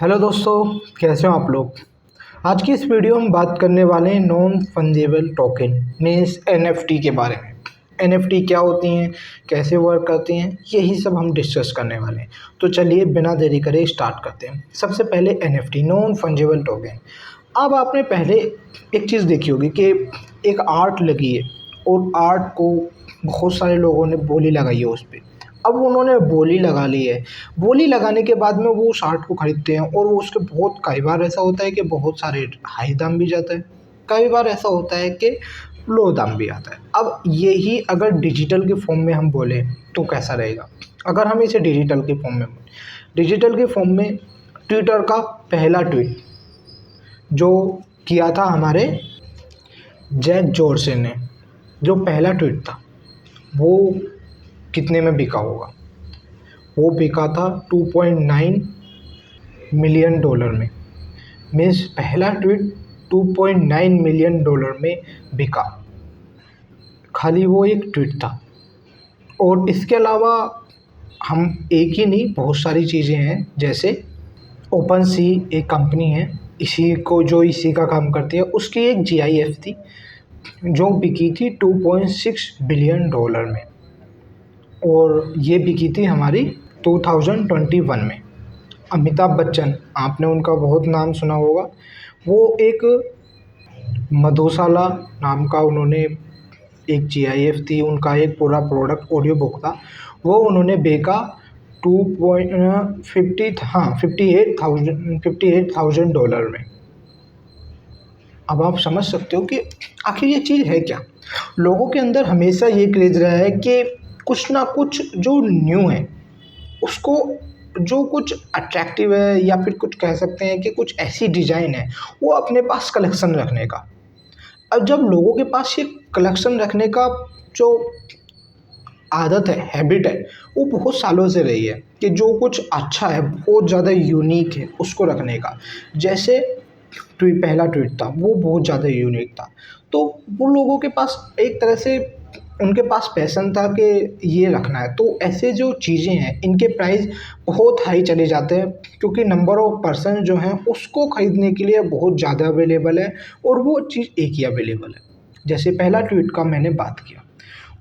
Hello दोस्तों, कैसे हो आप लोग। आज की इस वीडियो में बात करने वाले हैं non fungible token means NFT के बारे में। एनएफटी क्या होती हैं, कैसे वर्क करती हैं, यही सब हम डिस्कस करने वाले हैं। तो चलिए बिना देरी करे स्टार्ट करते हैं। सबसे पहले एनएफटी नॉन फंजेबल टोकन। अब आपने पहले एक चीज़ देखी होगी कि एक आर्ट लगी है और आर्ट को बहुत सारे लोगों ने बोली लगाई है उस पर। अब उन्होंने बोली लगा ली है। बोली लगाने के बाद में वो उस आर्ट को खरीदते हैं और वो उसके बहुत कई बार ऐसा होता है कि बहुत सारे हाई दाम भी जाता है, कई बार ऐसा होता है कि लो दाम भी आता है। अब यही अगर डिजिटल के फॉर्म में हम बोले तो कैसा रहेगा। अगर हम इसे डिजिटल के फॉर्म में ट्विटर का पहला ट्वीट जो किया था हमारे जैक डोरसी ने, जो पहला ट्वीट था वो कितने में बिका होगा। वो बिका था 2.9 मिलियन डॉलर में। मीन्स पहला ट्वीट 2.9 मिलियन डॉलर में बिका, खाली वो एक ट्वीट था। और इसके अलावा हम एक ही नहीं बहुत सारी चीज़ें हैं, जैसे ओपन सी एक कंपनी है इसी का काम करती है, उसकी एक जीआईएफ थी जो बिकी थी 2.6 बिलियन डॉलर में, और ये बिकी थी हमारी 2021 में। अमिताभ बच्चन, आपने उनका बहुत नाम सुना होगा। वो एक मधुशाला नाम का उन्होंने एक जीआईएफ थी, उनका एक पूरा प्रोडक्ट ऑडियो बुक था, वो उन्होंने बेचा 58,000 डॉलर में। अब आप समझ सकते हो कि आखिर ये चीज़ है क्या। लोगों के अंदर हमेशा ये क्रेज रहा है कि कुछ ना कुछ जो न्यू है उसको, जो कुछ अट्रैक्टिव है या फिर कुछ कह सकते हैं कि कुछ ऐसी डिज़ाइन है वो अपने पास कलेक्शन रखने का। अब जब लोगों के पास ये कलेक्शन रखने का जो आदत है, हैबिट है, वो बहुत सालों से रही है कि जो कुछ अच्छा है, बहुत ज़्यादा यूनिक है, उसको रखने का। जैसे पहला ट्वीट था वो बहुत ज़्यादा यूनिक था, तो वो लोगों के पास एक तरह से उनके पास पैशन था कि ये रखना है। तो ऐसे जो चीज़ें हैं इनके प्राइस बहुत हाई चले जाते हैं, क्योंकि नंबर ऑफ पर्सन जो हैं उसको ख़रीदने के लिए बहुत ज़्यादा अवेलेबल है और वो चीज़ एक ही अवेलेबल है। जैसे पहला ट्वीट का मैंने बात किया,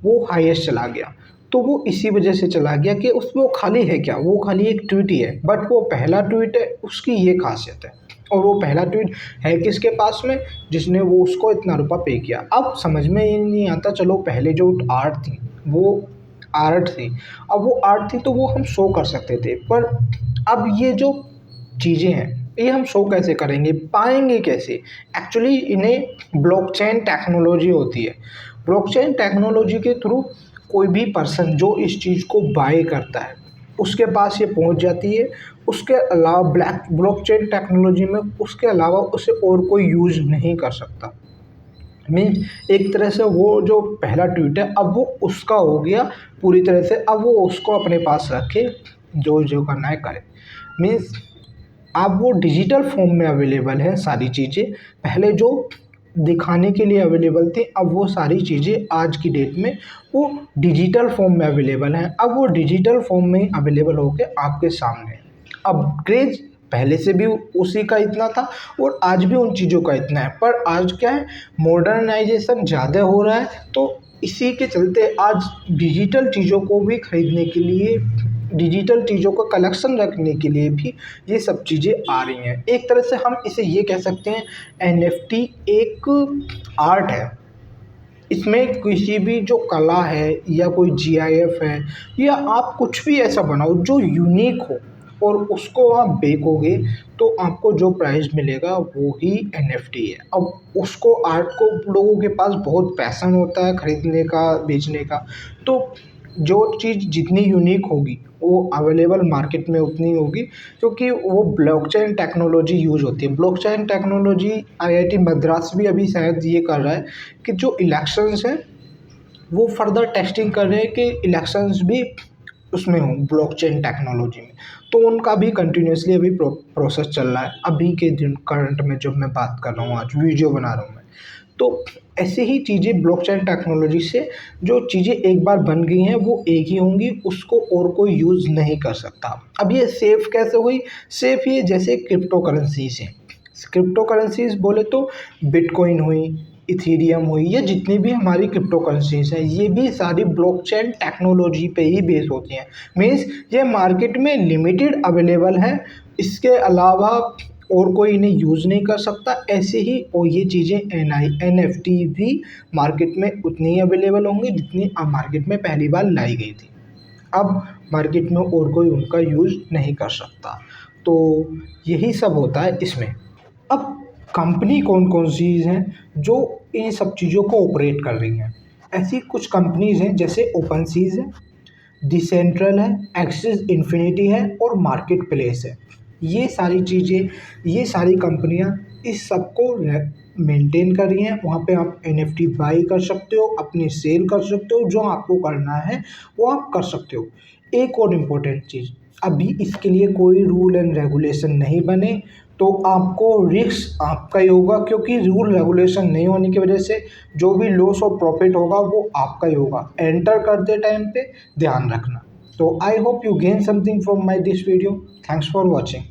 वो हाईएस्ट चला गया, तो वो इसी वजह से चला गया कि उसमें वो खाली है क्या, वो खाली एक ट्वीट ही है, बट वो पहला ट्वीट है, उसकी ये खासियत है। और वो पहला ट्वीट है किसके पास में, जिसने वो उसको इतना रुपया पे किया। अब समझ में ये नहीं आता, चलो पहले जो आर्ट थी वो आर्ट थी, अब वो आर्ट थी तो वो हम शो कर सकते थे, पर अब ये जो चीज़ें हैं ये हम शो कैसे करेंगे, पाएंगे कैसे। एक्चुअली इन्हें ब्लॉकचेन टेक्नोलॉजी होती है। ब्लॉकचेन टेक्नोलॉजी के थ्रू कोई भी पर्सन जो इस चीज़ को बाय करता है उसके पास ये पहुंच जाती है। उसके अलावा ब्लॉकचेन टेक्नोलॉजी में उसके अलावा उसे और कोई यूज़ नहीं कर सकता। मीन्स एक तरह से वो जो पहला ट्वीट है अब वो उसका हो गया पूरी तरह से, अब वो उसको अपने पास रखे, जो जो करना है करे। मीन्स अब वो डिजिटल फॉर्म में अवेलेबल है सारी चीज़ें। पहले जो दिखाने के लिए अवेलेबल थी, अब वो सारी चीज़ें आज की डेट में वो डिजिटल फॉर्म में अवेलेबल हैं। अब वो डिजिटल फॉर्म में अवेलेबल होके आपके सामने है। अब क्रेज पहले से भी उसी का इतना था और आज भी उन चीज़ों का इतना है, पर आज क्या है, मॉडर्नाइजेशन ज़्यादा हो रहा है, तो इसी के चलते आज डिजिटल चीज़ों को भी खरीदने के लिए, डिजिटल चीज़ों का कलेक्शन रखने के लिए भी ये सब चीज़ें आ रही हैं। एक तरह से हम इसे ये कह सकते हैं, एनएफटी एक आर्ट है। इसमें किसी भी जो कला है या कोई जीआईएफ है या आप कुछ भी ऐसा बनाओ जो यूनिक हो और उसको आप बेचोगे तो आपको जो प्राइस मिलेगा वो ही एनएफटी है। अब उसको आर्ट को लोगों के पास बहुत पैशन होता है खरीदने का, बेचने का, तो जो चीज़ जितनी यूनिक होगी वो अवेलेबल मार्केट में उतनी होगी, क्योंकि वो ब्लॉकचेन टेक्नोलॉजी यूज़ होती है। ब्लॉकचेन टेक्नोलॉजी आईआईटी मद्रास भी अभी शायद ये कर रहा है कि जो इलेक्शंस हैं वो फर्दर टेस्टिंग कर रहे हैं कि इलेक्शंस भी उसमें हों ब्लॉकचेन टेक्नोलॉजी में। तो उनका भी कंटिन्यूसली अभी प्रोसेस चल रहा है। अभी के दिन करंट में जब मैं बात कर रहा हूँ, आज वीडियो बना रहा हूँ मैं, तो ऐसे ही चीज़ें ब्लॉकचेन टेक्नोलॉजी से जो चीज़ें एक बार बन गई हैं वो एक ही होंगी, उसको और कोई यूज़ नहीं कर सकता। अब ये सेफ़ कैसे हुई? सेफ़ ये जैसे क्रिप्टो करेंसीज़ हैं। क्रिप्टो करेंसीज़ बोले तो बिटकॉइन हुई, इथेरियम हुई, या जितनी भी हमारी क्रिप्टो करेंसीज़ हैं, ये भी सारी ब्लॉकचेन टेक्नोलॉजी पे ही बेस होती हैं। मीन्स ये मार्केट में लिमिटेड अवेलेबल है, इसके अलावा और कोई इन्हें यूज़ नहीं कर सकता। ऐसे ही और ये चीज़ें NFT भी मार्केट में उतनी ही अवेलेबल होंगी जितनी अब मार्केट में पहली बार लाई गई थी। अब मार्केट में और कोई उनका यूज़ नहीं कर सकता। तो यही सब होता है इसमें। अब कंपनी कौन-कौन सी हैं जो इन सब चीज़ों को ऑपरेट कर रही हैं? ऐसी कुछ कंपनीज़ हैं जैसे ओपनसीज़ है, डिसेंट्रल है, एक्सिस इन्फिनिटी है और मार्केट प्लेस है। ये सारी चीज़ें, ये सारी कंपनियां इस सब को मेंटेन कर रही हैं। वहाँ पे आप NFT बाई कर सकते हो, अपनी सेल कर सकते हो, जो आपको करना है वो आप कर सकते हो। एक और इम्पोर्टेंट चीज़, अभी इसके लिए कोई रूल एंड रेगुलेशन नहीं बने, तो आपको रिस्क आपका ही होगा, क्योंकि रूल रेगुलेशन नहीं होने की वजह से जो भी लॉस और प्रॉफिट होगा वो आपका ही होगा। एंटर करते टाइम पे ध्यान रखना। तो I hope you gain something from my this video. Thanks for watching.